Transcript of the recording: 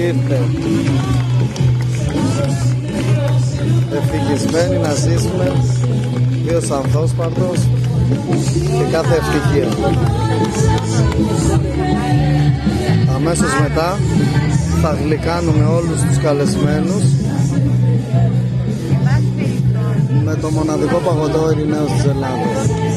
Ήρθε. Ευτυχισμένοι να ζήσουμε, Δίος Ανθόσπαρτος και κάθε ευτυχία. Αμέσως μετά θα γλυκάνουμε όλους τους καλεσμένους με το μοναδικό παγωτό Ειρηναίος της Ελλάδας.